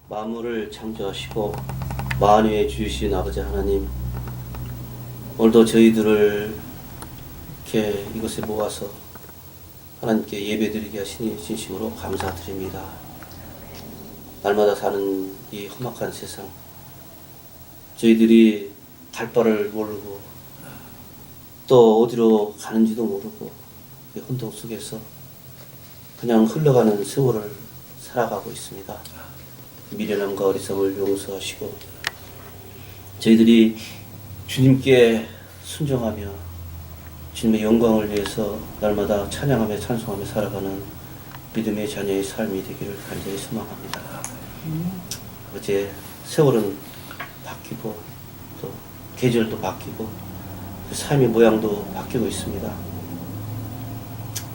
만물을 창조하시고 만유의 주신 아버지 하나님, 오늘도 저희들을 이렇게 이곳에 모아서 하나님께 예배드리게 하시니 진심으로 감사드립니다. 날마다 사는 이 험악한 세상, 저희들이 갈 바를 모르고 또 어디로 가는지도 모르고 이 혼돈 속에서 그냥 흘러가는 세월을 살아가고 있습니다. 미련함과 어리석음을 용서하시고 저희들이 주님께 순종하며 주님의 영광을 위해서 날마다 찬양하며 찬송하며 살아가는 믿음의 자녀의 삶이 되기를 간절히 소망합니다. 어제 세월은 바뀌고 또 계절도 바뀌고 삶의 모양도 바뀌고 있습니다.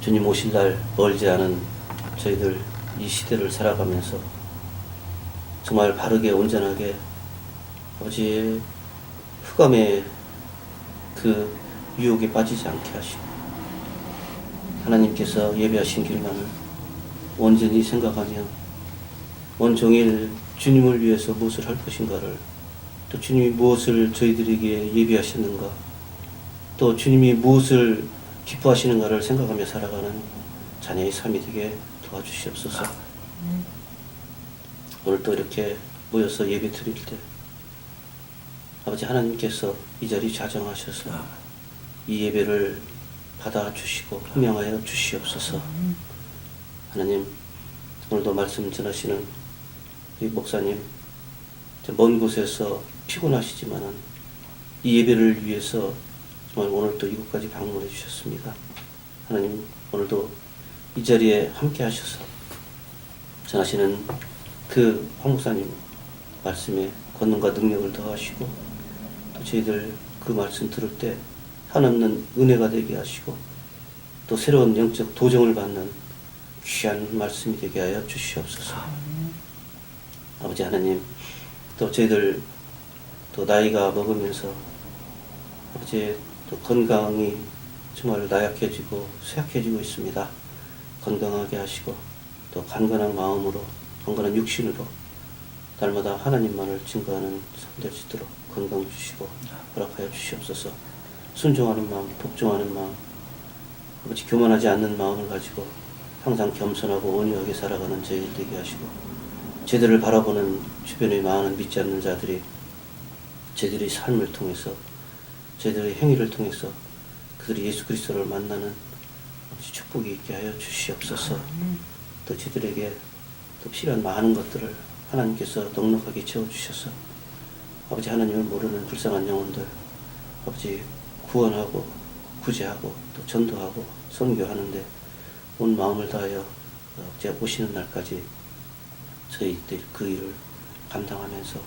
주님 오실 날 멀지 않은 저희들 이 시대를 살아가면서 정말 바르게 온전하게 아버지의 흑암의 그 유혹에 빠지지 않게 하시고 하나님께서 예배하신 길만을 온전히 생각하며 온종일 주님을 위해서 무엇을 할 것인가를, 또 주님이 무엇을 저희들에게 예비하셨는가, 또 주님이 무엇을 기뻐하시는가를 생각하며 살아가는 자녀의 삶이 되게 도와주시옵소서. 오늘 또 이렇게 모여서 예배 드릴 때 아버지 하나님께서 이 자리 좌정하셔서 이 예배를 받아주시고 호명하여 주시옵소서. 하나님, 오늘도 말씀 전하시는 우리 목사님, 먼 곳에서 피곤하시지만은 이 예배를 위해서 정말 오늘 또 이곳까지 방문해 주셨습니다. 하나님, 오늘도 이 자리에 함께 하셔서 전하시는 그 황 목사님 말씀에 권능과 능력을 더하시고 또 저희들 그 말씀 들을 때 한없는 은혜가 되게 하시고 또 새로운 영적 도정을 받는 귀한 말씀이 되게 하여 주시옵소서. 아버지 하나님, 또 저희들 또 나이가 먹으면서 아버지 또 건강이 정말 나약해지고 쇠약해지고 있습니다. 건강하게 하시고 또 강건한 마음으로 강건한 육신으로 날마다 하나님만을 증거하는 삶 될 수 있도록 건강 주시고 허락하여 주시옵소서. 순종하는 마음, 복종하는 마음, 아버지 교만하지 않는 마음을 가지고 항상 겸손하고 온유하게 살아가는 저희들 되게 하시고 저희들을 바라보는 주변의 많은 믿지 않는 자들이 저희들의 삶을 통해서 저희들의 행위를 통해서 그들이 예수 그리스도를 만나는 아버지 축복이 있게 하여 주시옵소서. 또 저희들에게 또 필요한 많은 것들을 하나님께서 넉넉하게 채워주셔서 아버지 하나님을 모르는 불쌍한 영혼들 아버지 구원하고 구제하고 또 전도하고 선교하는데 온 마음을 다하여 아버지 오시는 날까지 저희들 그 일을 감당하면서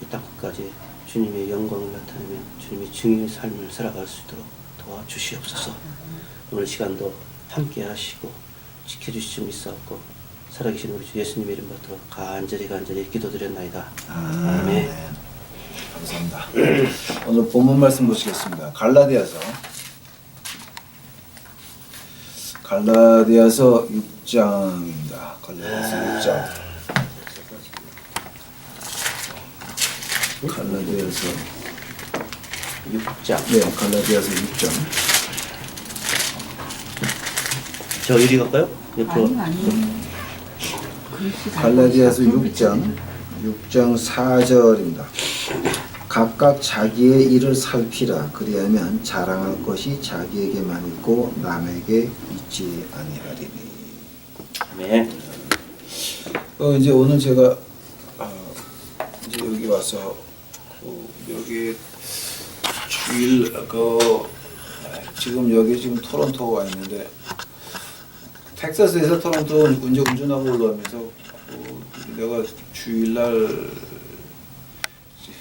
이 땅 끝까지 주님의 영광을 나타내며 주님의 증인의 삶을 살아갈 수 있도록 도와주시옵소서. 오늘 시간도 함께 하시고 지켜주실 줄 믿사옵고 살아계신 우리 주 예수님의 이름 받들어 간절히 기도드렸나이다. 아멘. 감사합니다. 오늘 본문 말씀 보시겠습니다. 갈라디아서 6장입니다. 갈라디아서 6장. 갈라디아서 6장. 네, 갈라디아서 6장. 저 이리 갈까요? 옆으로. 아니. 갈라디아서 6장 4절입니다. 각각 자기의 일을 살피라. 그리하면 자랑할 것이 자기에게만 있고 남에게 있지 아니하리니. 아멘. 이제 오늘 제가 이제 여기 와서 여기 주일 지금 토론토 와 있는데 텍사스에서 토론토 운전하고 올라오면서 내가 주일날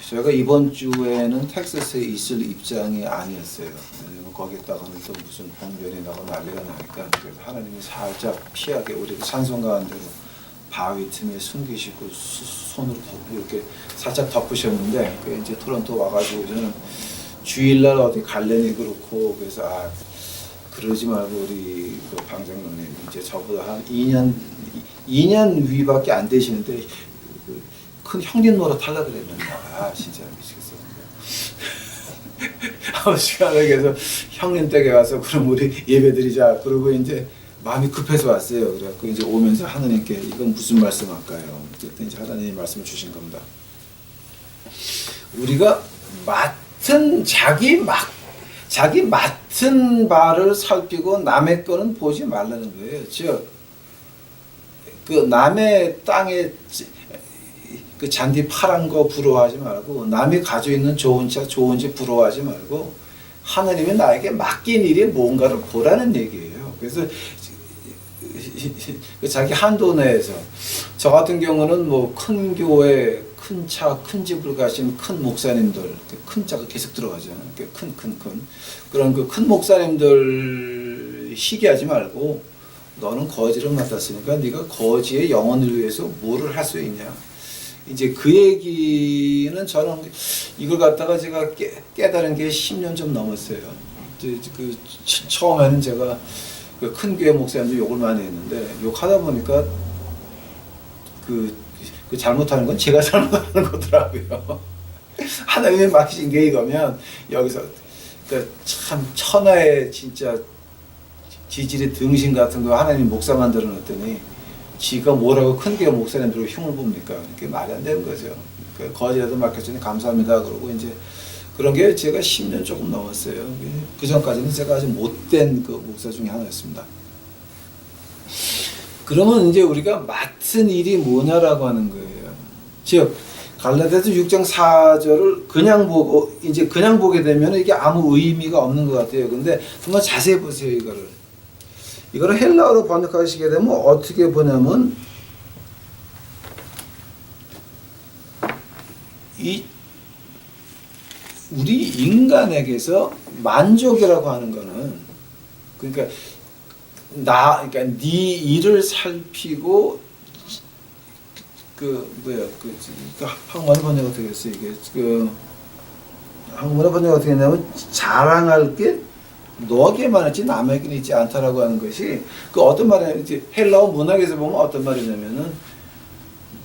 저희가 이번 주에는 텍사스에 있을 입장이 아니었어요. 왜냐면 거기에다가는 또 무슨 봉변이 나고 난리가 나니까 그래서 하나님이 살짝 피하게 우리가 찬송 가운데로 바위 틈에 숨기시고 손으로 이렇게 살짝 덮으셨는데 그 이제 토론토 와가지고 저는 주일날 어디 갈래니 그렇고 그래서 그러지 말고 우리 그 방장로님 이제 저보다 한 2년 위밖에 안 되시는데 큰 형님 노릇 하려고 그랬는데 진짜 미치겠어. 아버지가 그래서 형님 댁에 와서 그럼 우리 예배드리자. 그러고 이제 마음이 급해서 왔어요. 그래갖고 이제 오면서 하나님께 이건 무슨 말씀할까요? 그랬더니 이제 하나님이 말씀을 주신 겁니다. 우리가 자기 맡은 바를 살피고 남의 거는 보지 말라는 거예요. 즉, 그 남의 땅에 그 잔디 파란 거 부러워하지 말고, 남이 가지고 있는 좋은 차, 좋은 집 부러워하지 말고, 하나님이 나에게 맡긴 일이 뭔가를 보라는 얘기예요. 그래서 자기 한도 내에서, 저 같은 경우는 뭐 큰 교회, 큰 차, 큰 집을 가신 큰 목사님들, 큰 자가 계속 들어가잖아요. 큰. 그런 그 큰 목사님들 시기하지 말고, 너는 거지를 맡았으니까 네가 거지의 영혼을 위해서 뭐를 할 수 있냐. 이제 그 얘기는 저는 이걸 갖다가 제가 깨달은 게 10년 좀 넘었어요. 처음에는 제가 그 큰 교회 목사님들 욕을 많이 했는데, 욕하다 보니까 그 잘못하는 건 제가 잘못하는 거더라고요. 하나님이 맡기신 게 이거면 여기서 참 천하의 진짜 지질이 등신 같은 거 하나님 목사 만들어 놨더니 지가 뭐라고 큰 교회 목사님들로 흉을 봅니까? 그게 말이 안 되는 거죠. 거지라도 맡겼으니 감사합니다. 그러고 이제 그런 게 제가 10년 조금 넘었어요. 그 전까지는 제가 아주 못된 그 목사 중에 하나였습니다. 그러면 이제 우리가 맡은 일이 뭐냐라고 하는 거예요. 즉, 갈라디아서 6장 4절을 그냥 보게 되면 이게 아무 의미가 없는 것 같아요. 근데 한번 자세히 보세요, 이거를 헬라어로 번역하시게 되면 어떻게 보냐면, 우리 인간에게서 만족이라고 하는 거는, 그러니까 네 일을 살피고, 한국말로 번역 어떻게 했어요? 한국말로 번역 어떻게 했냐면, 자랑할 게 너에게만 있지 남에게는 있지 않다라고 하는 것이, 그 어떤 말이냐면, 헬라어 문학에서 보면 어떤 말이냐면은,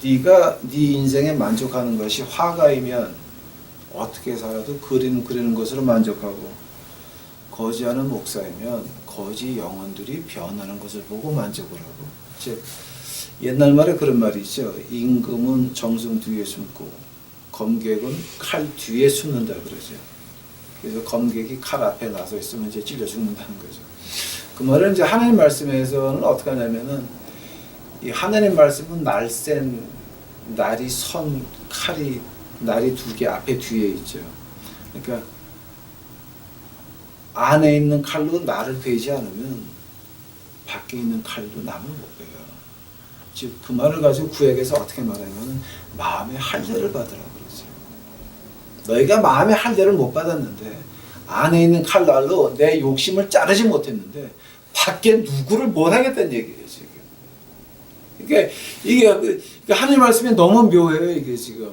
네가 네 인생에 만족하는 것이 화가이면 어떻게 살아도 그리는 것으로 만족하고, 거지하는 목사이면 거지 영혼들이 변하는 것을 보고 만족을 하고. 즉, 옛날 말에 그런 말이 있죠. 임금은 정승 뒤에 숨고 검객은 칼 뒤에 숨는다 그러죠. 그래서 검객이 칼 앞에 나서 있으면 이제 찔려 죽는다는 거죠. 그 말은 이제 하나님 말씀에서는 어떻게 하냐면은, 이 하나님 말씀은 날쌘 날이 선 칼이 날이 두 개 앞에 뒤에 있죠. 그러니까 안에 있는 칼로 나를 베지 않으면 밖에 있는 칼도 남을 못 베요. 즉, 그 말을 가지고 구약에서 어떻게 말하냐면 마음의 할례를 받으라고 그러죠. 너희가 마음의 할례를 못 받았는데, 안에 있는 칼날로 내 욕심을 자르지 못했는데 밖에 누구를 못 하겠다는 얘기예요, 지금. 그러니까 이게 하나님 말씀이 너무 묘해요, 이게 지금.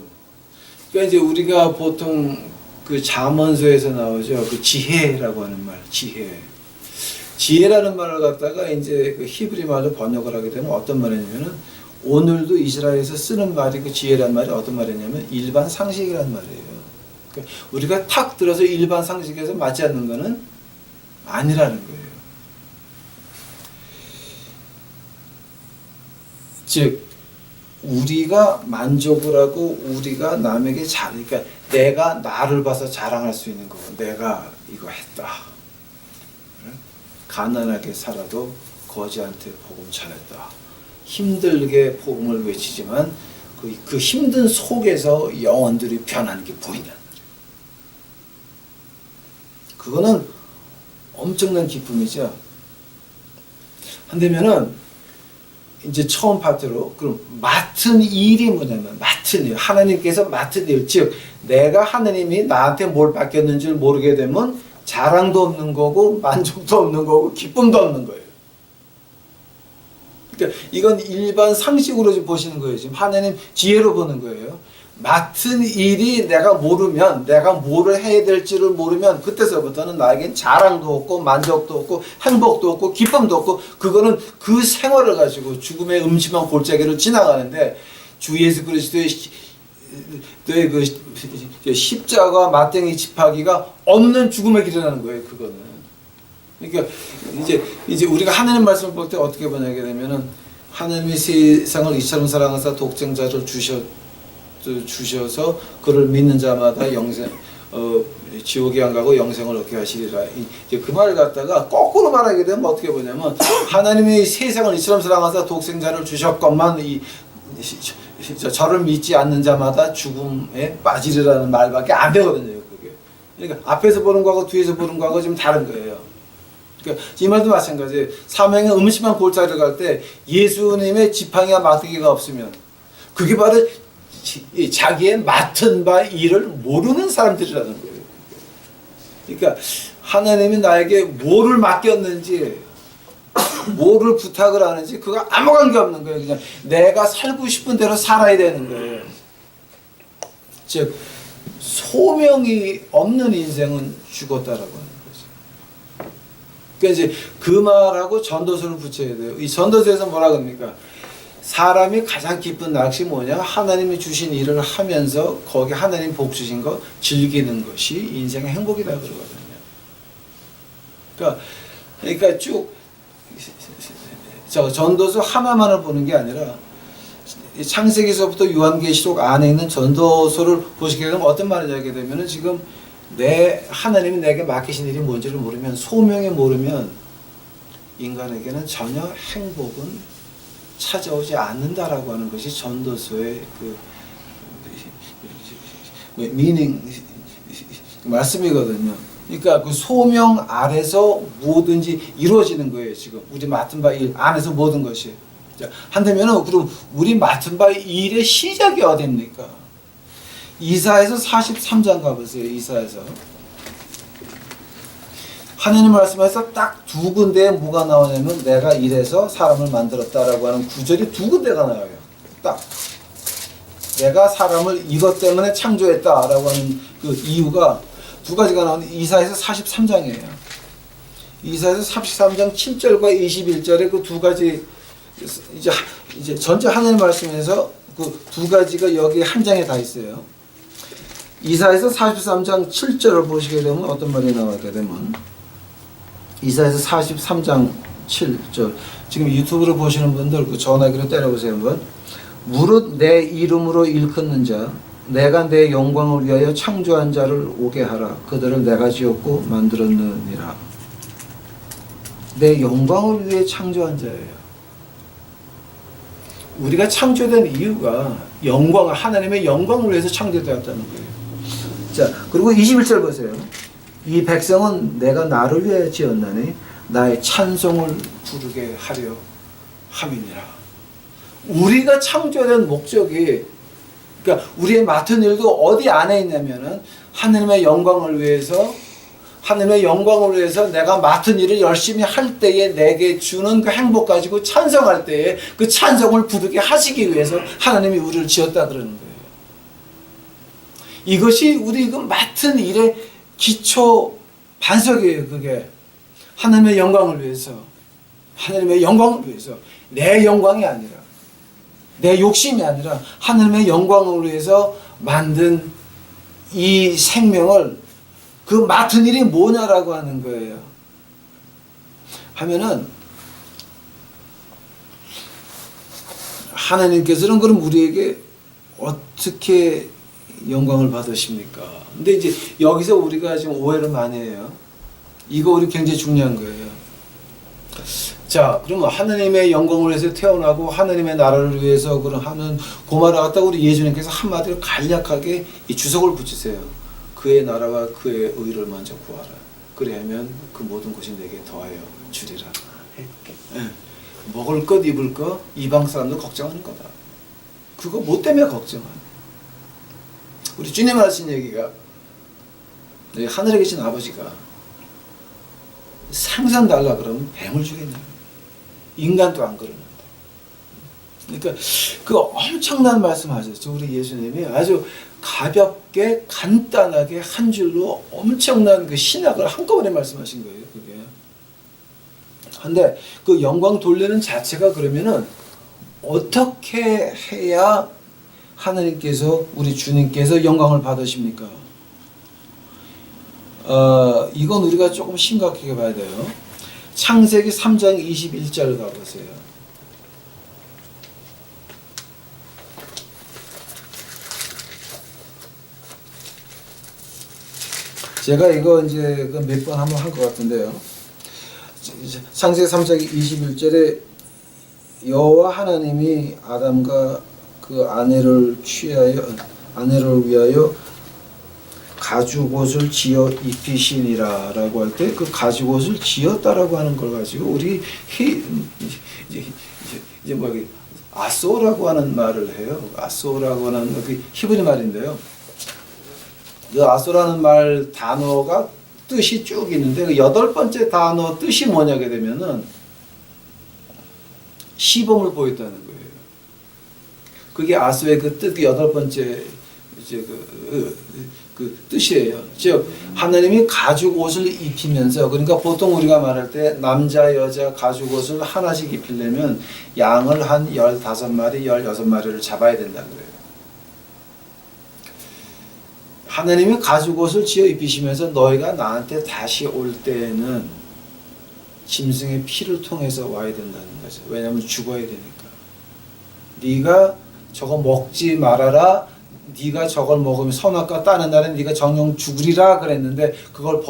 그러니까 이제 우리가 보통 그 잠언서에서 나오죠. 그 지혜라고 하는 말, 지혜라는 말을 갖다가 이제 그 히브리 말로 번역을 하게 되면 어떤 말이냐면은, 오늘도 이스라엘에서 쓰는 말이, 그 지혜라는 말이 어떤 말이냐면 일반 상식이라는 말이에요. 그러니까 우리가 탁 들어서 일반 상식에서 맞지 않는 거는 아니라는 거예요. 즉, 우리가 만족을 하고 우리가 남에게 그러니까 내가 나를 봐서 자랑할 수 있는 거, 내가 이거 했다. 가난하게 살아도 거지한테 복음 전했다. 힘들게 복음을 외치지만 그 힘든 속에서 영혼들이 변하는 게 보이는. 그거는 엄청난 기쁨이죠. 한데면은 이제 처음 파트로, 그럼 맡은 일이 뭐냐면, 맡은 일, 하나님께서 맡은 일, 즉 내가 하나님이 나한테 뭘 맡겼는지를 모르게 되면 자랑도 없는 거고 만족도 없는 거고 기쁨도 없는 거예요. 그러니까 이건 일반 상식으로 보시는 거예요. 지금 하나님 지혜로 보는 거예요. 맡은 일이 내가 모르면, 내가 뭐를 해야 될지를 모르면 그때서부터는 나에겐 자랑도 없고 만족도 없고 행복도 없고 기쁨도 없고, 그거는 그 생활을 가지고 죽음의 음침한 골짜기를 지나가는데, 주 예수 그리스도의 그 십자가 마땡이 지파기가 없는 죽음의 길이라는 거예요. 그거는. 그러니까 이제 우리가 하나님 말씀을 볼 때 어떻게 보냐게 되면은 하나님이 세상을 이처럼 사랑하사 독생자를 주셔서 그를 믿는 자마다 지옥에 안 가고 영생을 얻게 하시리라. 이제 그 말을 갖다가 거꾸로 말하게 되면 어떻게 보냐면 하나님이 세상을 이처럼 사랑하사 독생자를 주셨건만 저를 믿지 않는 자마다 죽음에 빠지리라는 말밖에 안 되거든요. 그게. 그러니까 앞에서 보는 거하고 뒤에서 보는 거하고 좀 다른 거예요. 그러니까 이 말도 마찬가지예요. 사명의 음침한 골짜기를 갈 때 예수님의 지팡이와 막대기가 없으면 그게 바로 자기의 맡은 바 일을 모르는 사람들이라는 거예요. 그러니까 하나님이 나에게 뭐를 맡겼는지 뭐를 부탁을 하는지 그거 아무 관계 없는 거예요. 그냥 내가 살고 싶은 대로 살아야 되는 거예요. 즉 소명이 없는 인생은 죽었다라고 하는 거죠. 그러니까 이제 그 말하고 전도서를 붙여야 돼요. 이 전도서에서 뭐라 그럽니까? 사람이 가장 기쁜 낚시 뭐냐? 하나님이 주신 일을 하면서 거기 하나님 복 주신 거 즐기는 것이 인생의 행복이다 그러거든요. 그러니까 쭉 전도서 하나만을 보는 게 아니라 창세기서부터 요한계시록 안에 있는 전도서를 보시게 되면 어떤 말을 하게 되면은 지금 하나님이 내게 맡기신 일이 뭔지를 모르면 소명이 모르면 인간에게는 전혀 행복은 찾아오지 않는다라고 하는 것이 전도서의 그 미닝 말씀이거든요. 그러니까 그 소명 아래서 뭐든지 이루어지는 거예요. 지금 우리 맡은 바 일 안에서 모든 것이. 자, 한다면은 그럼 우리 맡은 바 일의 시작이 어디입니까? 이사야서 43장 가보세요. 이사야서. 하나님 말씀에서 딱 두 군데에 뭐가 나오냐면 내가 이래서 사람을 만들었다라고 하는 구절이 두 군데가 나와요. 딱. 내가 사람을 이것 때문에 창조했다라고 하는 그 이유가 두 가지가 나오는 이사야서 43장이에요. 이사야서 43장 7절과 21절에 그 두 가지 이제 전체 하나님 말씀에서 그 두 가지가 여기 한 장에 다 있어요. 이사야서 43장 7절을 보시게 되면 어떤 말이 나오게 되면 이사야서 43장 7절 지금 유튜브로 보시는 분들 그 전화기로 때려보세요 한번. 무릇 내 이름으로 일컫는 자 내가 내 영광을 위하여 창조한 자를 오게 하라. 그들을 내가 지었고 만들었느니라. 내 영광을 위해 창조한 자예요. 우리가 창조된 이유가 하나님의 영광을 위해서 창조되었다는 거예요. 자, 그리고 21절 보세요. 이 백성은 내가 나를 위해 지었나니 나의 찬송을 부르게 하려 함이니라. 우리가 창조된 목적이 그러니까 우리의 맡은 일도 어디 안에 있냐면은 하나님의 영광을 위해서 내가 맡은 일을 열심히 할 때에 내게 주는 그 행복 가지고 찬송할 때에 그 찬송을 부르게 하시기 위해서 하나님이 우리를 지었다 그러는 거예요. 이것이 우리 그 맡은 일의 기초 반석이에요. 그게 하나님의 영광을 위해서 내 영광이 아니라 내 욕심이 아니라 하나님의 영광을 위해서 만든 이 생명을 그 맡은 일이 뭐냐라고 하는 거예요. 하면은 하나님께서는 그럼 우리에게 어떻게 영광을 받으십니까? 근데 이제 여기서 우리가 지금 오해를 많이 해요. 이거 우리 굉장히 중요한 거예요. 자, 그러면 하나님의 영광을 위해서 태어나고 하나님의 나라를 위해서 그런 하는 고마를 갖다 우리 예수님께서 한마디로 간략하게 이 주석을 붙이세요. 그의 나라와 그의 의를 먼저 구하라. 그래야면 그 모든 것이 내게 더하여 주리라. 먹을 것 입을 것 이방 사람도 걱정하는 거다. 그거 뭐 때문에 걱정하는? 우리 주님 하신 얘기가 너희 하늘에 계신 아버지가 생선 달라 그러면 뱀을 주겠냐? 인간도 안 그러는데. 그러니까 그 엄청난 말씀하셨죠. 우리 예수님이 아주 가볍게 간단하게 한 줄로 엄청난 그 신학을 한꺼번에 말씀하신 거예요. 그게. 근데 그 영광 돌리는 자체가 그러면은 어떻게 해야 하나님께서 우리 주님께서 영광을 받으십니까? 이건 우리가 조금 심각하게 봐야 돼요. 창세기 3장 21절 가보세요. 제가 이거 이제 몇 번 한번 한 것 같은데요. 창세기 3장 21절에 여호와 하나님이 아담과 그 아내를 위하여 가죽옷을 지어 입히시니라라고 할 때 그 가죽옷을 지었다라고 하는 걸 가지고 우리 이제 뭐 아소라고 하는 말을 해요. 아소라고 하는 그 히브리 말인데요. 그 아소라는 말 단어가 뜻이 쭉 있는데 그 8번째 단어 뜻이 뭐냐게 되면은 시범을 보였다는 거예요. 그게 아소의 그 뜻, 그 8번째 이제 그 뜻이에요. 즉 하나님이 가죽 옷을 입히면서, 그러니까 보통 우리가 말할 때 남자 여자 가죽 옷을 하나씩 입히려면 양을 한 15마리, 16마리를 잡아야 된다는 거예요. 하나님이 가죽 옷을 지어 입히시면서 너희가 나한테 다시 올 때에는 짐승의 피를 통해서 와야 된다는 거죠. 왜냐하면 죽어야 되니까. 네가 저거 먹지 말아라. 네가 저걸 먹으면 선악과 따는 날에 네가 정령 죽으리라 그랬는데 그걸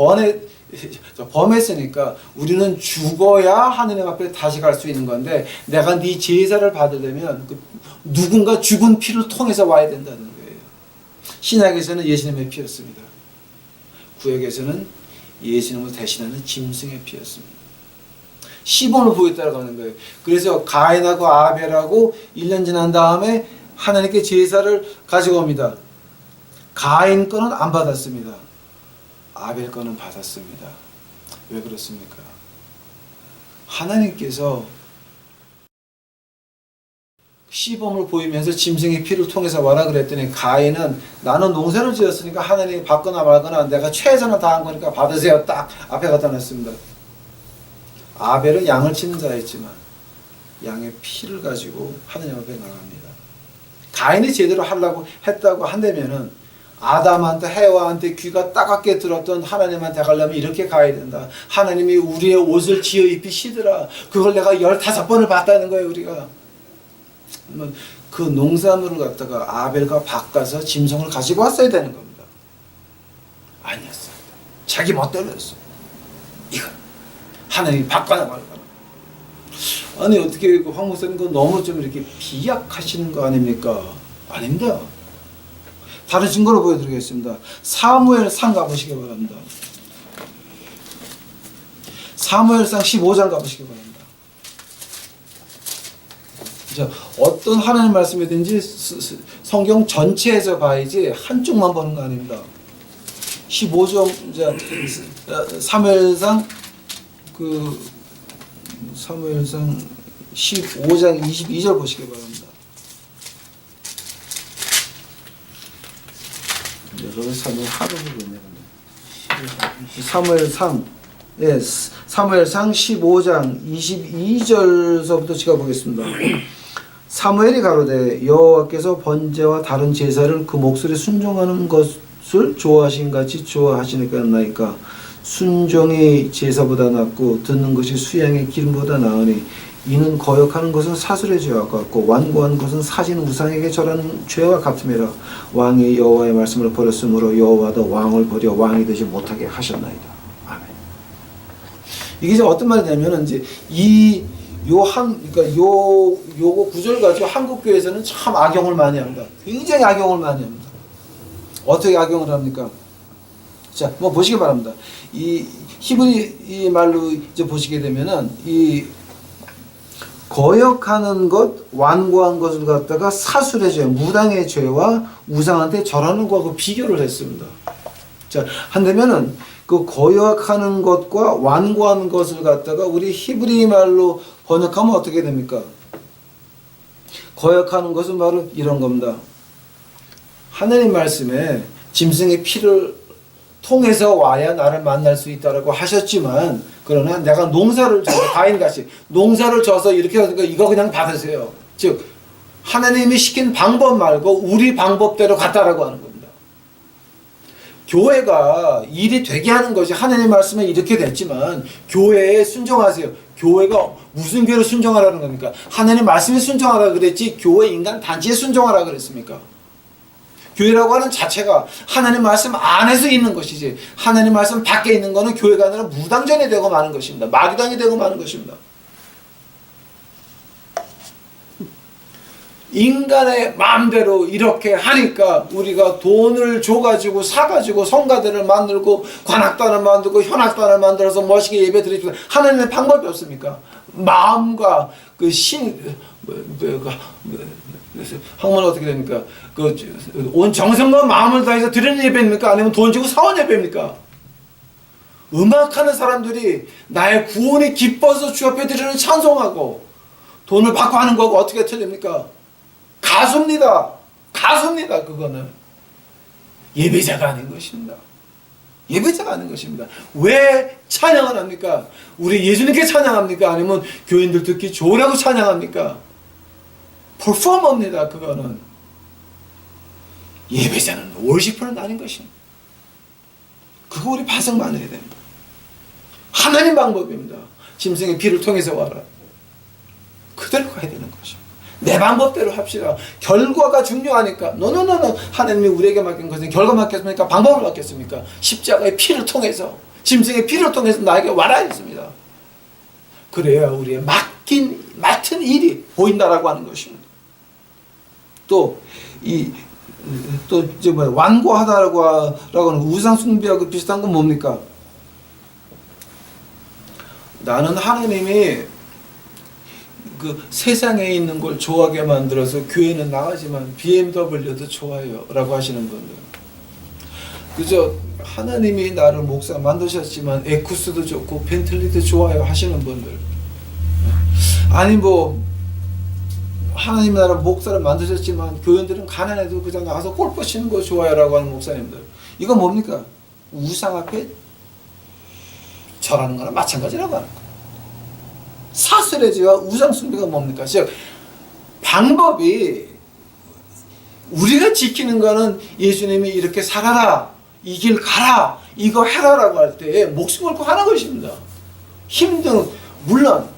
범했으니까 우리는 죽어야 하느님 앞에 다시 갈 수 있는 건데, 내가 네 제사를 받으려면 누군가 죽은 피를 통해서 와야 된다는 거예요. 신약에서는 예수님의 피였습니다. 구약에서는 예수님을 대신하는 짐승의 피였습니다. 시범을 보였다고 하는 거예요. 그래서 가인하고 아벨하고 1년 지난 다음에 하나님께 제사를 가지고 옵니다. 가인 거는 안 받았습니다. 아벨 거는 받았습니다. 왜 그렇습니까? 하나님께서 시범을 보이면서 짐승의 피를 통해서 와라 그랬더니 가인은 나는 농사를 지었으니까 하나님이 받거나 말거나 내가 최선을 다한 거니까 받으세요. 딱 앞에 갖다 놨습니다. 아벨은 양을 치는 자였지만 양의 피를 가지고 하나님 앞에 나갑니다. 가인이 제대로 하려고 했다고 한다면은 아담한테 해와한테 귀가 따갑게 들었던 하나님한테 가려면 이렇게 가야 된다. 하나님이 우리의 옷을 지어 입히시더라. 그걸 내가 15번을 봤다는 거예요, 우리가. 그 농산물을 갖다가 아벨과 바꿔서 짐승을 가지고 왔어야 되는 겁니다. 아니었습니다. 자기 멋대로 했어요. 이거 하나님이 바꿔나 말거나. 아니 어떻게 황 목사님 그 너무 좀 이렇게 비약하시는 거 아닙니까? 아닙니다. 다른 증거로 보여드리겠습니다. 사무엘상 가보시기 바랍니다. 사무엘상 15장 가보시기 바랍니다. 어떤 하나님 말씀이든지 성경 전체에서 봐야지 한쪽만 보는 거 아닙니다. 15장 사무엘상 15장 22절 보시기 바랍니다. 사무엘상 15장 22절서부터 제가 보겠습니다. 사무엘이 가로되 여호와께서 번제와 다른 제사를 그 목소리에 순종하는 것을 좋아하신 같이 좋아하시니까 순종이 제사보다 낫고 듣는 것이 수양의 기름보다 나으니 이는 거역하는 것은 사슬의 죄와 같고 완고한 것은 사진 우상에게 절하는 죄와 같음이라. 왕이 여호와의 말씀을 버렸으므로 여호와도 왕을 버려 왕이 되지 못하게 하셨나이다. 아멘. 이게 이제 어떤 말이냐면은 이제 그러니까 요거 구절 가지고 한국 교회에서는 참 악용을 많이 합니다. 굉장히 악용을 많이 합니다. 어떻게 악용을 합니까? 자, 뭐 보시기 바랍니다. 이 히브리 말로 이제 보시게 되면은 이 거역하는 것, 완고한 것을 갖다가 사술의 죄, 무당의 죄와 우상한테 절하는 것하고 비교를 했습니다. 자, 한다면은 그 거역하는 것과 완고한 것을 갖다가 우리 히브리 말로 번역하면 어떻게 됩니까? 거역하는 것은 바로 이런 겁니다. 하나님 말씀에 짐승의 피를 통해서 와야 나를 만날 수 있다라고 하셨지만, 그러나 내가 농사를 져서 가인같이 농사를 져서 이렇게 하니까 이거 그냥 받으세요. 즉 하나님이 시킨 방법 말고 우리 방법대로 갔다라고 하는 겁니다. 교회가 일이 되게 하는 것이 하나님의 말씀에 이렇게 됐지만 교회에 순종하세요. 교회가 무슨 교회를 순종하라는 겁니까? 하나님 말씀에 순종하라 그랬지 교회 인간 단지에 순종하라 그랬습니까? 교회라고 하는 자체가 하나님 말씀 안에서 있는 것이지 하나님 말씀 밖에 있는 것은 교회가 아니라 무당전이 되고 마는 것입니다. 마귀당이 되고 마는 것입니다. 인간의 마음대로 이렇게 하니까 우리가 돈을 줘가지고 사가지고 성가대를 만들고 관악단을 만들고 현악단을 만들어서 멋있게 예배 드리고 하나님의 방법이 없습니까? 마음과 그 한국말로 어떻게 됩니까? 온 정성과 마음을 다해서 드리는 예배입니까? 아니면 돈 주고 사온 예배입니까? 음악하는 사람들이 나의 구원이 기뻐서 주 앞에 드리는 찬송하고 돈을 받고 하는 거고 어떻게 틀립니까? 가수입니다. 가수입니다. 그거는 예배자가 아닌 것입니다. 예배자가 아닌 것입니다. 왜 찬양을 합니까? 우리 예수님께 찬양합니까? 아니면 교인들 듣기 좋으라고 찬양합니까? 퍼포머입니다. 그거는 예배자는 월시퍼는 아닌 것입니다. 그거 우리 반성만 해야 됩니다. 하나님 방법입니다. 짐승의 피를 통해서 와라. 그대로 가야 되는 것입니다. 내 방법대로 합시다. 결과가 중요하니까. 노노노노. 하나님이 우리에게 맡긴 것은 결과 맡겼습니까? 방법을 맡겼습니까? 십자가의 피를 통해서 짐승의 피를 통해서 나에게 와라 했습니다. 그래야 우리의 맡은 일이 보인다라고 하는 것입니다. 또 이제 완고하다라고 하는 우상 숭배하고 비슷한 건 뭡니까? 나는 하나님이 그 세상에 있는 걸 좋아하게 만들어서 교회는 나가지만 BMW도 좋아요 라고 하시는 분들, 그저 하나님이 나를 목사 만드셨지만 에쿠스도 좋고 벤틀리도 좋아요 하시는 분들, 아니 하나님이 나를 목사를 만드셨지만 교인들은 가난해도 그냥 나가서 골프 치는 거 좋아요 라고 하는 목사님들, 이건 뭡니까? 우상 앞에 절하는 거나 마찬가지라고 하는 거예요. 사슬의지와 우상숭배가 뭡니까? 즉 방법이 우리가 지키는 거는 예수님이 이렇게 살아라, 이 길 가라, 이거 해라라고 할 때 목숨 걸고 하는 것입니다. 물론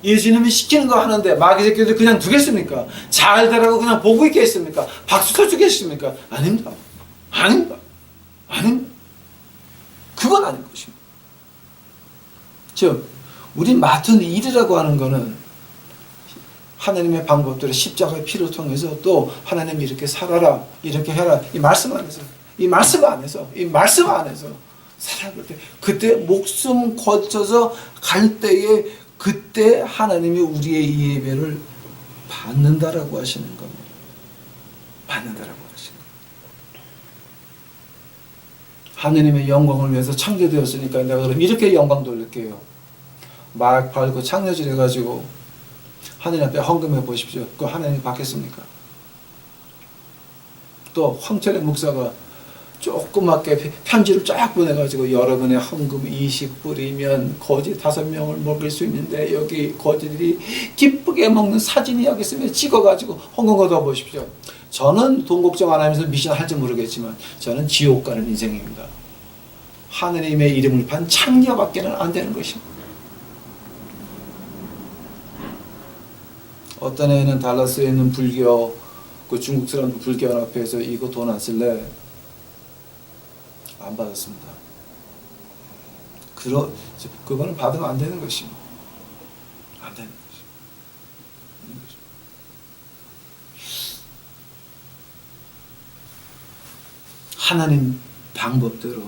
예수님이 시키는 거 하는데 마귀 새끼들 그냥 두겠습니까? 잘 되라고 그냥 보고 있겠습니까? 박수 쳐주겠습니까? 아닙니다. 아닙니다. 아닙니다. 그건 아닌 것입니다. 즉 우리 맡은 일이라고 하는 것은 하나님의 방법대로 십자가의 피를 통해서 또 하나님이 이렇게 살아라, 이렇게 해라, 이 말씀 안에서 살아갈 때 그때 목숨 거쳐서 갈 때에 그때 하나님이 우리의 이 예배를 받는다라고 하시는 겁니다. 받는다라고 하시는 겁니다. 하나님의 영광을 위해서 창조되었으니까 내가 그럼 이렇게 영광 돌릴게요. 막 밟고 창녀질 해가지고 하나님 앞에 헌금해 보십시오. 그거 하나님이 받겠습니까? 또 황철의 목사가 조그맣게 편지를 쫙 보내가지고 여러분의 헌금 20불이면 거지 5명을 먹일 수 있는데 여기 거지들이 기쁘게 먹는 사진이 여기 있으면 찍어가지고 헌금 걷어 보십시오. 저는 돈 걱정 안 하면서 미션 할지 모르겠지만 저는 지옥 가는 인생입니다. 하나님의 이름을 판 창녀밖에는 안 되는 것입니다. 어떤 애는 달라스에 있는 불교, 그 중국 사람도 불교연합회에서 이거 돈 안 쓸래? 안 받았습니다. 그거는 받으면 안 되는 것입니다. 안 되는 것입니다. 하나님 방법대로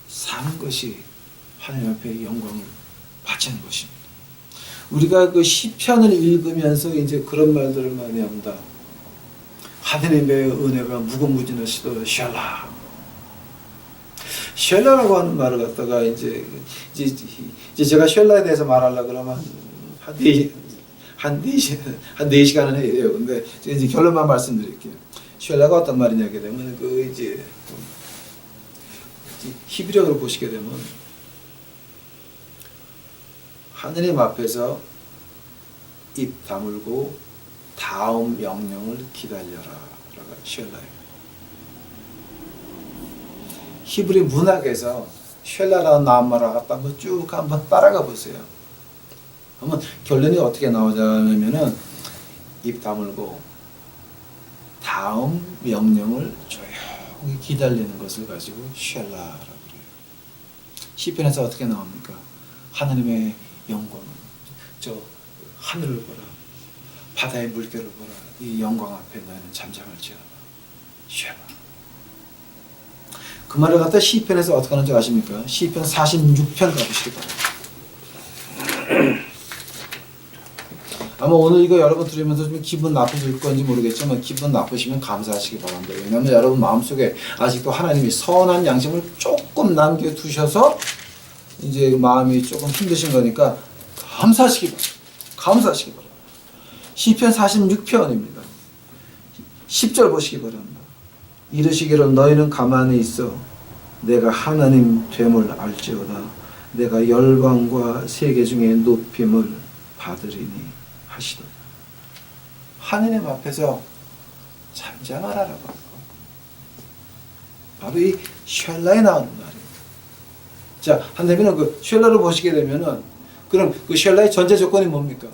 사는 것이 하나님 앞에 영광을 바치는 것입니다. 우리가 그 시편을 읽으면서 이제 그런 말들을 많이 합니다. 하나님의 은혜가 무궁무진하시도록 샬라. 샬라라고 하는 말을 갖다가 이제 제가 샬라에 대해서 말하려고 그러면 한 4시간은 해야 돼요. 근데 이제 결론만 말씀드릴게요. 샬라가 어떤 말이냐게 되면 히브리어로 보시게 되면 하느님 앞에서 입 다물고 다음 명령을 기다려라. 라고 쉘라예요. 히브리 문학에서 쉘라라는 나무를 갖다 한번 쭉 한번 따라가 보세요. 그러면 결론이 어떻게 나오냐면은 입 다물고 다음 명령을 조용히 기다리는 것을 가지고 쉘라라고 그래요. 시편에서 어떻게 나옵니까? 하나님의 영광, 저 하늘을 보라, 바다의 물결을 보라. 이 영광 앞에 너희는 잠잠할지어다. 쉘라. 그 말을 갖다 시편에서 어떻게 하는지 아십니까? 시편 46편 가보시기 바랍니다. 아마 오늘 이거 여러분 들으면서 좀 기분 나쁘실 건지 모르겠지만 기분 나쁘시면 감사하시기 바랍니다. 왜냐하면 여러분 마음속에 아직도 하나님이 선한 양심을 조금 남겨두셔서 이제 마음이 조금 힘드신 거니까 감사하시기 바랍니다. 감사하시기 바랍니다. 시편 46편입니다. 10절 보시기 바랍니다. 이르시기를 너희는 가만히 있어 내가 하나님 됨을 알지어다. 내가 열방과 세계 중에 높임을 받으리니 하시더라. 하느님 앞에서 잠잠하라라고 하고 바로 이 쉘라에 나오는 말이에요. 자, 한다면 그 쉘라를 보시게 되면은 그럼 그 쉘라의 전제 조건이 뭡니까?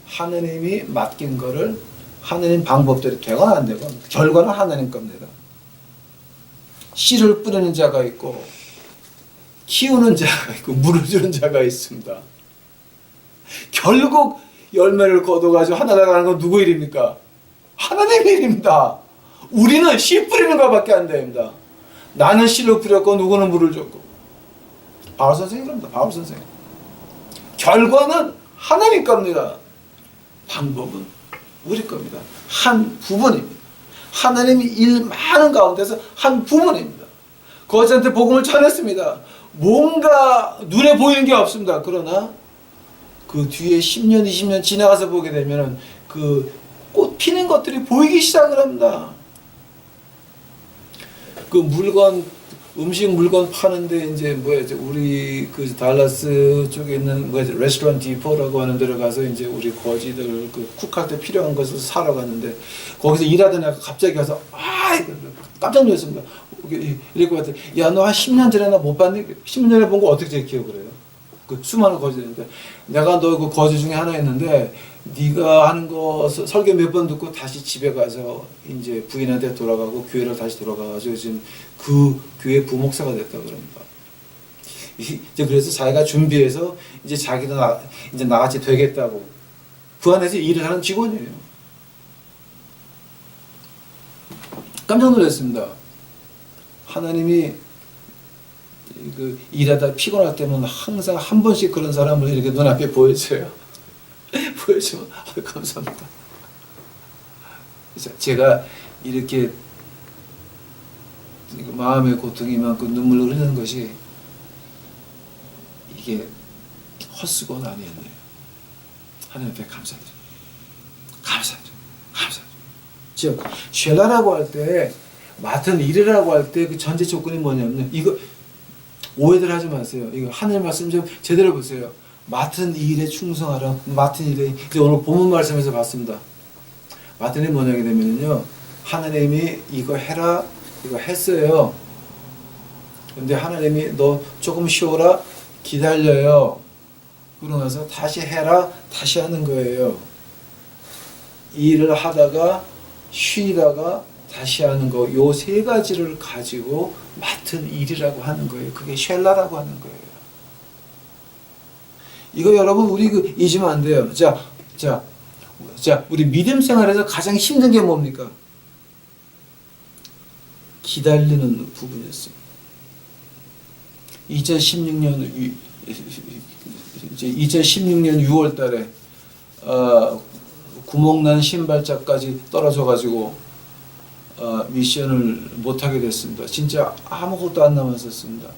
하느님이 맡긴 거를 하느님 방법대로 되거나 안 되건 결과는 하나님 겁니다. 씨를 뿌리는 자가 있고 키우는 자가 있고 물을 주는 자가 있습니다. 결국 열매를 거둬가지고 하나 나가는 건 누구 일입니까? 하나님 일입니다. 우리는 씨 뿌리는 것밖에 안 됩니다. 나는 씨를 뿌렸고 누구는 물을 줬고. 바울 선생님 그럽니다. 바울 선생님. 결과는 하나님 겁니다. 방법은 우리 겁니다. 한 부분입니다. 하나님이 일 많은 가운데서 한 부분입니다. 거지한테 복음을 전했습니다. 뭔가 눈에 보이는 게 없습니다. 그러나 그 뒤에 10년, 20년 지나가서 보게 되면 그 꽃 피는 것들이 보이기 시작을 합니다. 그 물건, 음식 물건 파는데 이제 우리 그 달라스 쪽에 있는 레스토랑 디포라고 하는 데로 가서 이제 우리 거지들 그 쿡할 때 필요한 것을 사러 갔는데 거기서 일하던 애가 갑자기 가서 깜짝 놀랐습니다. 이렇게 봤더니 야, 너 한 10년 전에 나 못 봤니? 10년 전에 본 거 어떻게 기억을 해요? 그 수많은 거지들인데 내가 너 그 거지 중에 하나였는데 네가 하는 거 설교 몇 번 듣고 다시 집에 가서 이제 부인한테 돌아가고 교회를 다시 돌아가가지고 지금 그 교회 부목사가 됐다 그럽니다. 이제 그래서 자기가 준비해서 이제 자기도 이제 나같이 되겠다고 그 안에서 일을 하는 직원이에요. 깜짝 놀랐습니다. 하나님이 그 일하다 피곤할 때는 항상 한 번씩 그런 사람을 이렇게 눈앞에 보여줘요. 보여주면 감사합니다. 그래서 제가 이렇게 마음의 고통이 많고 눈물을 흘리는 것이 이게 헛수고는 아니었네요. 하나님 앞에 감사드립니다. 감사드립니다. 감사드립니다. 즉 쉘라라고 할 때 맡은 일이라고 할 때 그 전제 조건이 뭐냐면 이거 오해들 하지 마세요. 이거 하나님 말씀 좀 제대로 보세요. 맡은 일에 충성하라. 맡은 일에 이제 오늘 본문 말씀에서 봤습니다. 맡은 일이 뭐냐게 되면요, 하나님이 이거 해라, 이거 했어요. 근데 하나님이 너 조금 쉬어라, 기다려요. 그러고 나서 다시 해라, 다시 하는 거예요. 일을 하다가 쉬다가 다시 하는 거, 요 세 가지를 가지고 맡은 일이라고 하는 거예요. 그게 쉘라라고 하는 거예요. 이거 여러분 우리 잊으면 안 돼요. 자, 우리 믿음 생활에서 가장 힘든 게 뭡니까? 기다리는 부분이었습니다. 2016년 6월 달에 구멍난 신발자까지 떨어져가지고 미션을 못하게 됐습니다. 진짜 아무것도 안 남았었습니다.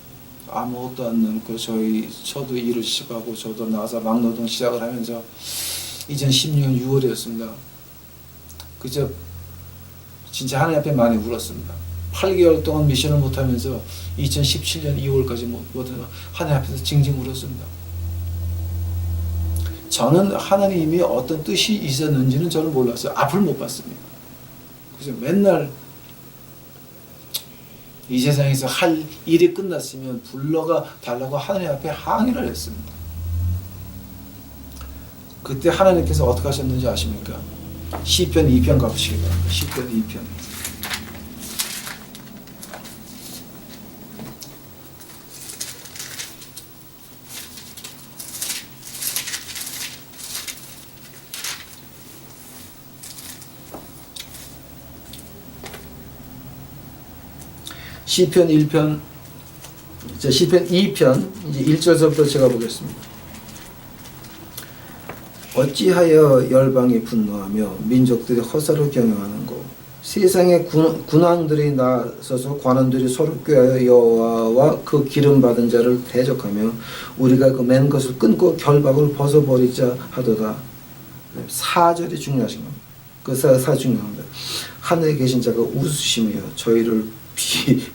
아무것도 안 남고 저도 일을 시작하고 저도 나가서 막노동 시작을 하면서 2016년 6월이었습니다. 그저 진짜 하나님 앞에 많이 울었습니다. 8개월 동안 미션을 못하면서 2017년 2월까지 못해서 하나님 앞에서 징징 울었습니다. 저는 하나님이 어떤 뜻이 있었는지는 저는 몰랐어요. 앞을 못 봤습니다. 그래서 맨날 이 세상에서 할 일이 끝났으면 불러가 달라고 하나님 앞에 항의를 했습니다. 그때 하나님께서 어떻게 하셨는지 아십니까? 시편 2편 가보시기 바랍니다. 시편 2편. 시편 1편, 이제 시편 2편 이제 1절서부터 제가 보겠습니다. 어찌하여 열방이 분노하며 민족들이 허사로 경영하는고 세상의 군왕들이 나서서 관원들이 서로 꾀하여 여호와와 그 기름 받은 자를 대적하며 우리가 그 맨 것을 끊고 결박을 벗어버리자 하도다. 4절이 중요하신 겁니다. 그 4 중요합니다. 하늘에 계신 자가 웃으시며 저희를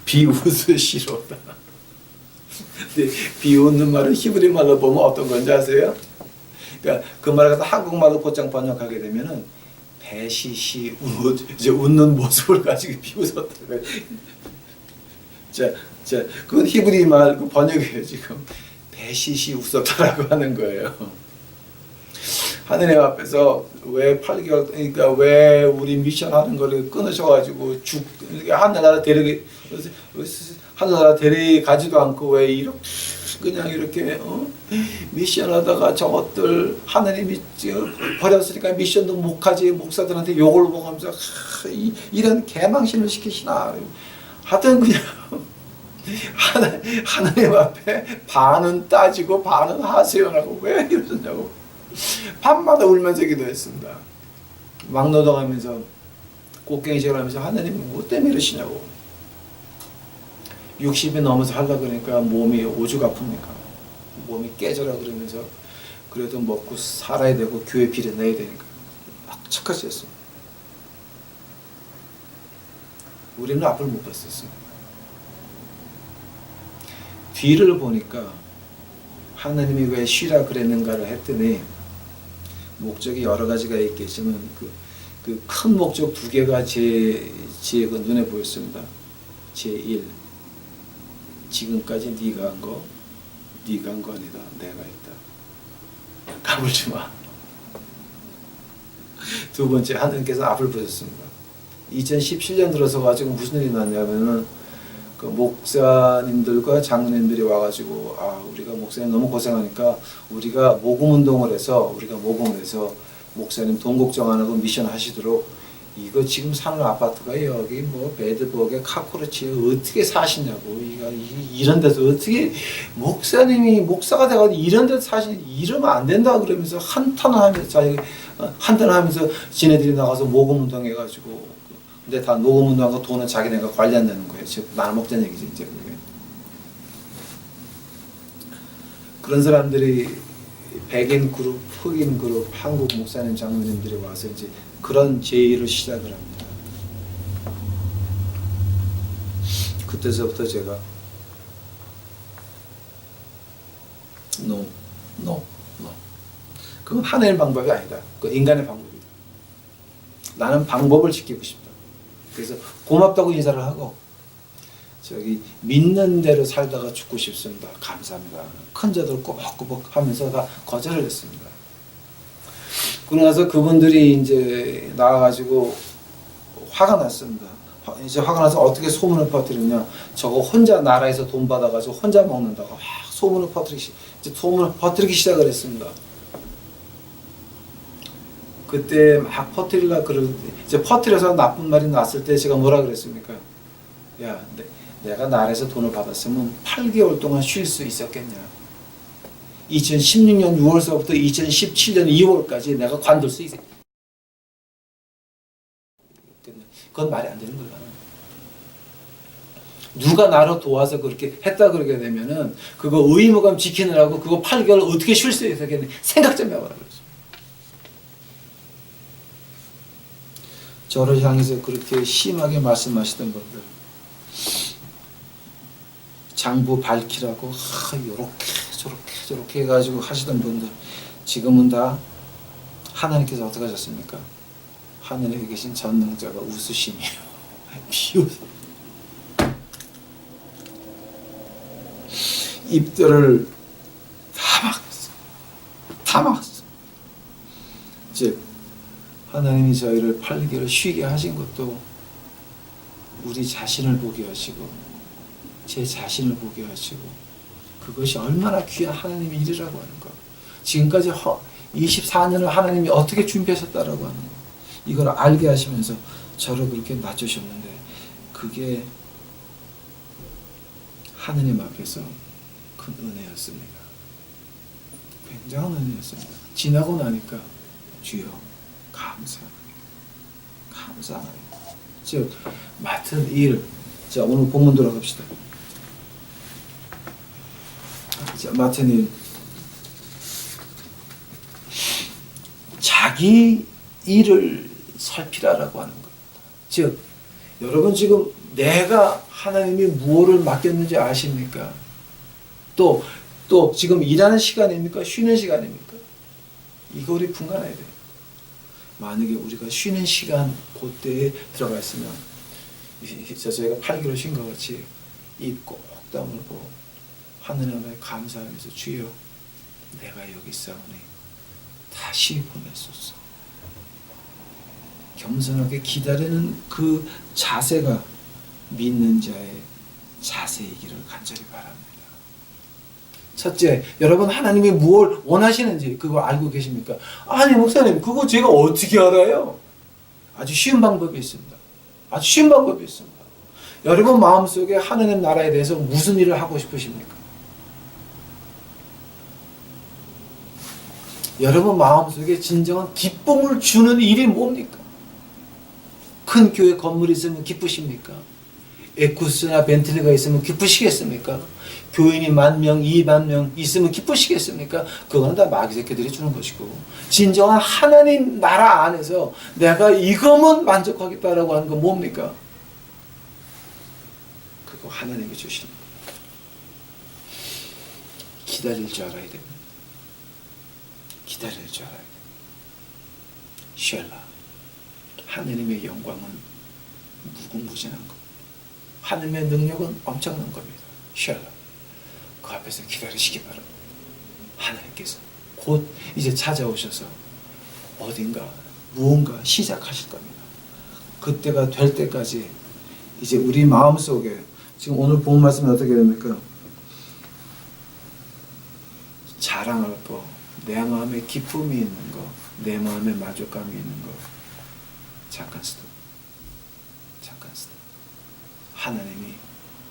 비웃으시로다. 근데 비웃는 말은 히브리 말로 보면 어떤 건지 아세요? 그러니까 그 말을 갖다 한국말로 곧장 번역하게 되면은 배시시 이제 웃는 모습을 가지고 비웃었다. 자, 그건 히브리 말 그 번역이에요 지금. 배시시 웃었다라고 하는 거예요. 하느님 앞에서 왜 8개월, 그러니까 왜 우리 미션 하는 거를 끊으셔가지고 하늘나라 데려가지도 않고 왜 이렇게 그냥 이렇게 미션 하다가 저것들 하나님이 버렸으니까 미션도 못 가지 목사들한테 욕을 먹으면서 이런 개망신을 시키시나. 하여튼 그냥 하나님 앞에 반은 따지고 반은 하세요라고 왜 이러셨냐고 밤마다 울면서 기도했습니다. 막노동하면서 곡괭이질을 하면서 하나님 뭐 때문에 이러시냐고. 60이 넘어서 하려고 그러니까 몸이 오죽 아픕니까? 몸이 깨져라 그러면서 그래도 먹고 살아야 되고 교회 비례 내야 되니까 악착같이 했습니다. 우리는 앞을 못 봤었습니다. 뒤를 보니까 하나님이 왜 쉬라 그랬는가를 했더니 목적이 여러 가지가 있겠지만 그 큰 목적 2개가 제 눈에 보였습니다. 제1, 지금까지 네가 한 거 아니다. 내가 했다. 까불지 마. 2번째, 하나님께서 앞을 보셨습니다. 2017년 들어서 가지고 무슨 일이 났냐면은 그 목사님들과 장로님들이 와가지고 우리가 목사님 너무 고생하니까 우리가 모금운동을 해서 목사님 돈 걱정 안 하고 미션 하시도록 이거 지금 사는 아파트가 여기 뭐 배드버그에 카코르치에 어떻게 사시냐고 이런 데서 어떻게 목사님이 목사가 돼가지고 이런 데서 이러면 안 된다 그러면서 한탄하면서 지네들이 나가서 모금운동 해가지고 근데 다 모금운동하고 돈은 자기네가 관리한다는 거예요. 즉 나눠 먹자는 얘기지 이제 그게. 그런 사람들이 백인 그룹, 흑인 그룹, 한국 목사님 장로님들이 와서 이제 그런 제의를 시작을 합니다. 그때서부터 제가 No. 그건 하나님의 방법이 아니다. 그 인간의 방법이다. 나는 방법을 지키고 싶다. 그래서 고맙다고 인사를 하고 믿는 대로 살다가 죽고 싶습니다. 감사합니다. 큰 자들 꼬박꼬박 하면서 다 거절을 했습니다. 그러고 나서 그분들이 이제 나와가지고 화가 났습니다. 이제 화가 나서 어떻게 소문을 퍼뜨리냐. 저거 혼자 나라에서 돈 받아가지고 혼자 먹는다고 막 소문을 퍼뜨리기 시작을 했습니다. 그때 막 퍼뜨리려 그러는데 이제 퍼뜨려서 나쁜 말이 났을 때 제가 뭐라 그랬습니까? 야, 내가 나라에서 돈을 받았으면 8개월 동안 쉴 수 있었겠냐? 2016년 6월서부터 2017년 2월까지 내가 관둘 수 있어. 그건 말이 안 되는 거야. 누가 나를 도와서 그렇게 했다 그러게 되면은 그거 의무감 지키느라고 그거 8개월 어떻게 쉴 수 있었겠냐? 생각 좀 해봐라 그랬어. 저를 향해서 그렇게 심하게 말씀하시던 분들 장부 밝히라고 요렇게 저렇게 해가지고 하시던 분들 지금은 다 하나님께서 어떻게 하셨습니까? 하늘에 계신 전능자가 웃으시며 비웃 입들을 다 막았어. 다 막았어. 즉 하나님이 저희를 팔기를 쉬게 하신 것도 우리 자신을 보게 하시고 제 자신을 보게 하시고 그것이 얼마나 귀한 하나님의 일이라고 하는 것. 지금까지 24년을 하나님이 어떻게 준비하셨다라고 하는 것. 이걸 알게 하시면서 저를 그렇게 낮추셨는데 그게 하느님 앞에서 큰 은혜였습니다. 굉장한 은혜였습니다. 지나고 나니까 주여 감사합니다. 감사합니다. 즉 맡은 일. 자 오늘 본문 돌아갑시다. 자 맡은 일. 자기 일을 살피라라고 하는 겁니다. 즉 여러분 지금 내가 하나님이 무엇을 맡겼는지 아십니까? 또 지금 일하는 시간입니까? 쉬는 시간입니까? 이거 우리 분간해야 돼요. 만약에 우리가 쉬는 시간 그때에 들어가 있으면 저희가 8개월 쉰 것 같이 입 꼭 다물고 하느님에 감사하면서 주여 내가 여기 있사오니 다시 보내소서. 겸손하게 기다리는 그 자세가 믿는 자의 자세이기를 간절히 바랍니다. 첫째, 여러분 하나님이 무엇을 원하시는지 그거 알고 계십니까? 아니 목사님 그거 제가 어떻게 알아요? 아주 쉬운 방법이 있습니다. 아주 쉬운 방법이 있습니다. 여러분 마음속에 하나님 나라에 대해서 무슨 일을 하고 싶으십니까? 여러분 마음속에 진정한 기쁨을 주는 일이 뭡니까? 큰 교회 건물이 있으면 기쁘십니까? 에쿠스나 벤틀리가 있으면 기쁘시겠습니까? 교인이 10,000명, 20,000명 있으면 기쁘시겠습니까? 그거는 다 마귀 새끼들이 주는 것이고 진정한 하나님 나라 안에서 내가 이거면 만족하겠다라고 하는 건 뭡니까? 그거 하나님이 주시는 거예요. 기다릴 줄 알아야 됩니다. 기다릴 줄 알아야 됩니다. 쉘라 하느님의 영광은 무궁무진한 것. 하느님의 능력은 엄청난 겁니다. 쉘라 그 앞에서 기다리시기 바랍니다. 하나님께서 곧 이제 찾아오셔서 어딘가 무언가 시작하실 겁니다. 그때가 될 때까지 이제 우리 마음속에 지금 오늘 본 말씀은 어떻게 됩니까? 자랑할 거, 내 마음에 기쁨이 있는 거, 내 마음에 만족감이 있는 거. 잠깐 스톱. 잠깐 스톱. 하나님이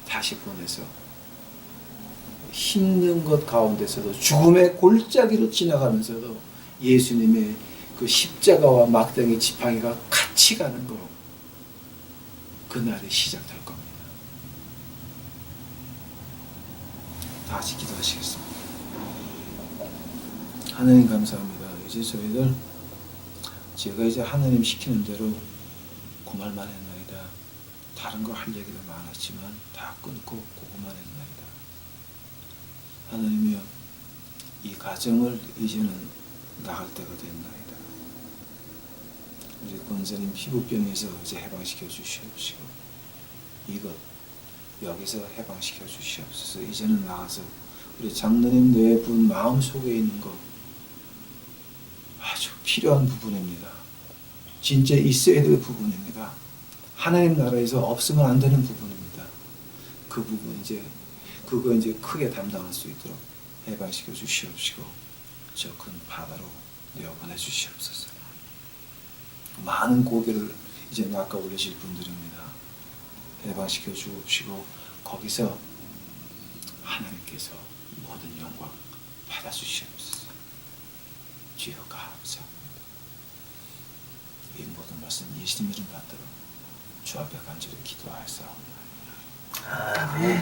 다시 보내서 힘든 것 가운데서도 죽음의 골짜기로 지나가면서도 예수님의 그 십자가와 막대기 지팡이가 같이 가는 거. 그날이 시작될 겁니다. 다시 기도하시겠습니다. 하나님 감사합니다. 이제 저희들 제가 이제 하나님 시키는 대로 그 말만 했나이다. 다른 거 할 얘기도 많았지만 다 끊고 그것만 했나이다. 하나님이여 이 가정을 이제는 나갈 때가 됐나이다. 우리 권사님 피부병에서 이제 해방시켜 주시옵시고 이것 여기서 해방시켜 주시옵소서. 이제는 나가서 우리 장로님 네 분 마음속에 있는 것 아주 필요한 부분입니다. 진짜 있어야 될 부분입니다. 하나님 나라에서 없으면 안 되는 부분입니다. 그 부분 그거 이제 크게 담당할 수 있도록 해방시켜 주시옵시고 저 큰 바다로 내어보내 주시옵소서. 많은 고개를 이제 낚아 올리실 분들입니다. 해방시켜 주옵시고 거기서 하나님께서 모든 영광 받아 주시옵소서. 주여 감사합니다. 이 모든 말씀 예수님 이름 받들어 주 앞에 간절히 기도하였사옵나이다. 아멘.